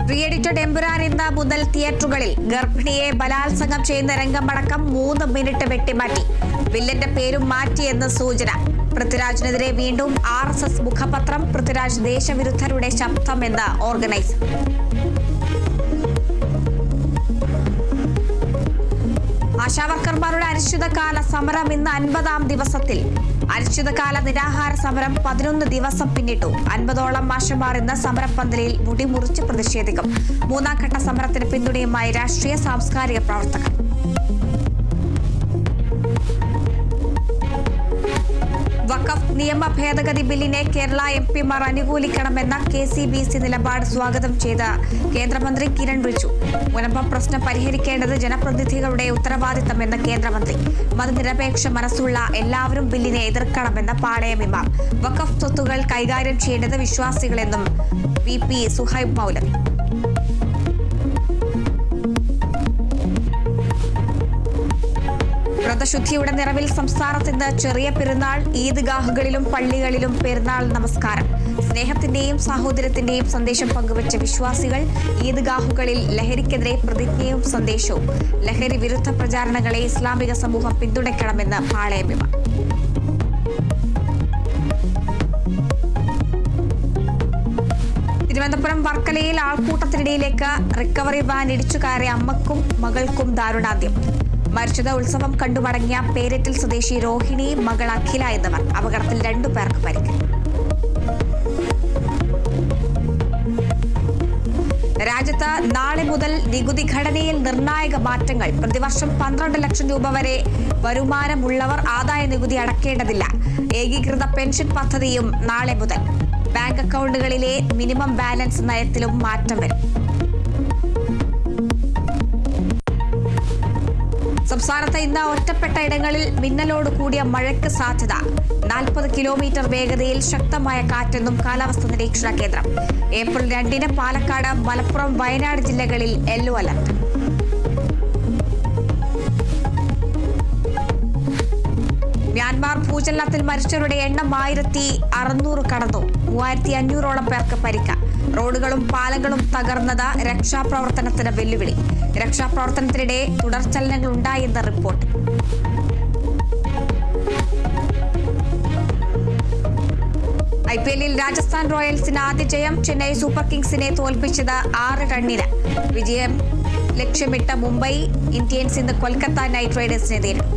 Re edited Empuraan ഇന്ന് മുതൽ തിയേറ്ററുകളിൽ. ഗർഭിണിയെ ബലാത്സംഗം ചെയ്യുന്ന രംഗമടക്കം 3 മിനിറ്റ് വെട്ടിമാറ്റി. വില്ലന്റെ പേരും മാറ്റിയെന്ന് സൂചന. പൃഥ്വിരാജിനെതിരെ വീണ്ടും RSS മുഖപത്രം. പൃഥ്വിരാജ് ദേശവിരുദ്ധരുടെ ശബ്ദമെന്ന് ഓർഗനൈസർ. ആശാവർക്കർമാരുടെ അനിശ്ചിതകാല സമരം ഇന്ന് 50ാം ദിവസത്തിൽ. അനിശ്ചിതകാല നിരാഹാര സമരം 11 ദിവസം പിന്നിട്ടു. 50ഓളം ആശമാർ ഇന്ന് സമരപ്പന്തലിൽ മുടിമുറിച്ച് പ്രതിഷേധിക്കും. 3ാം ഘട്ട സമരത്തിന് പിന്തുണയുമായി രാഷ്ട്രീയ സാംസ്കാരിക പ്രവർത്തകർ. വഖഫ് നിയമ ഭേദഗതി ബില്ലിനെ കേരള MP-മാർ അനുകൂലിക്കണമെന്ന KCBC നിലപാട് സ്വാഗതം ചെയ്ത കേന്ദ്രമന്ത്രി കിരൺ റിജിജു. മുനമ്പം പ്രശ്നം പരിഹരിക്കേണ്ടത് ജനപ്രതിനിധികളുടെ ഉത്തരവാദിത്തമെന്ന് കേന്ദ്രമന്ത്രി. മതനിരപേക്ഷ മനസ്സുള്ള എല്ലാവരും ബില്ലിനെ എതിർക്കണമെന്ന് പാളയം ഇമാം. വഖഫ് സ്വത്തുകൾ കൈകാര്യം ചെയ്യേണ്ടത് വിശ്വാസികളെന്നും VP സുഹൈബ് മൗലവി. വ്രതശുദ്ധിയുടെ നിറവിൽ സംസ്ഥാനത്ത് ഇന്ന് ചെറിയ പെരുന്നാൾ. ഈദ്ഗാഹുകളിലും പള്ളികളിലും പെരുന്നാൾ നമസ്കാരം. സ്നേഹത്തിന്റെയും സാഹോദര്യത്തിന്റെയും സന്ദേശം പങ്കുവച്ച വിശ്വാസികൾ. ഈദ്ഗാഹുകളിൽ ലഹരിക്കെതിരെ പ്രതിജ്ഞയും സന്ദേശവും. ലഹരി വിരുദ്ധ പ്രചാരണങ്ങളെ ഇസ്ലാമിക സമൂഹം പിന്തുണയ്ക്കണമെന്ന് പാളയം ഇമാം. തിരുവനന്തപുരം വർക്കലയിൽ ആൾക്കൂട്ടത്തിനിടയിലേക്ക് റിക്കവറി വാൻ ഇടിച്ചു കയറിയ അമ്മക്കും മകൾക്കും ദാരുണാന്ത്യം. മരിച്ചത് ഉത്സവം കണ്ടുമടങ്ങിയ പേരറ്റിൽ സ്വദേശി രോഹിണി, മകൾ അഖില എന്നിവർ. അപകടത്തിൽ 2 പേർക്ക് പരിക്ക്. രാജ്യത്ത് നാളെ മുതൽ നികുതി ഘടനയിൽ നിർണായക മാറ്റങ്ങൾ. പ്രതിവർഷം 12 ലക്ഷം രൂപ വരെ വരുമാനമുള്ളവർ ആദായ നികുതി അടക്കേണ്ടതില്ല. ഏകീകൃത പെൻഷൻ പദ്ധതിയും നാളെ മുതൽ. ബാങ്ക് അക്കൗണ്ടുകളിലെ മിനിമം ബാലൻസ് നയത്തിലും മാറ്റം വരും. സംസ്ഥാനത്ത് ഇന്ന് ഒറ്റപ്പെട്ട ഇടങ്ങളിൽ മിന്നലോട് കൂടിയ മഴയ്ക്ക് സാധ്യത. 40 കിലോമീറ്റർ വേഗതയിൽ ശക്തമായ കാറ്റെന്നും കാലാവസ്ഥാ നിരീക്ഷണ കേന്ദ്രം. ഏപ്രിൽ 2-ന് പാലക്കാട്, മലപ്പുറം, വയനാട് ജില്ലകളിൽ യെല്ലോ അലർട്ട്. മ്യാൻമാർ ഭൂചലനത്തിൽ മരിച്ചവരുടെ എണ്ണം 1600 കടന്നു. 3500ഓളം പേർക്ക് പരിക്ക്. റോഡുകളും പാലങ്ങളും തകർന്നത് രക്ഷാപ്രവർത്തനത്തിന് വെല്ലുവിളി. രക്ഷാപ്രവർത്തനത്തിനിടെ തുടർചലനങ്ങൾ ഉണ്ടായെന്ന് റിപ്പോർട്ട്. IPL-ൽ രാജസ്ഥാൻ റോയൽസിന് ആദ്യ ജയം. ചെന്നൈ സൂപ്പർ കിങ്സിനെ തോൽപ്പിച്ചത് 6 റണ്ണിന്. വിജയം ലക്ഷ്യമിട്ട മുംബൈ ഇന്ത്യൻസ് ഇന്ന് കൊൽക്കത്ത നൈറ്റ് റൈഡേഴ്സിനെ നേരിടും.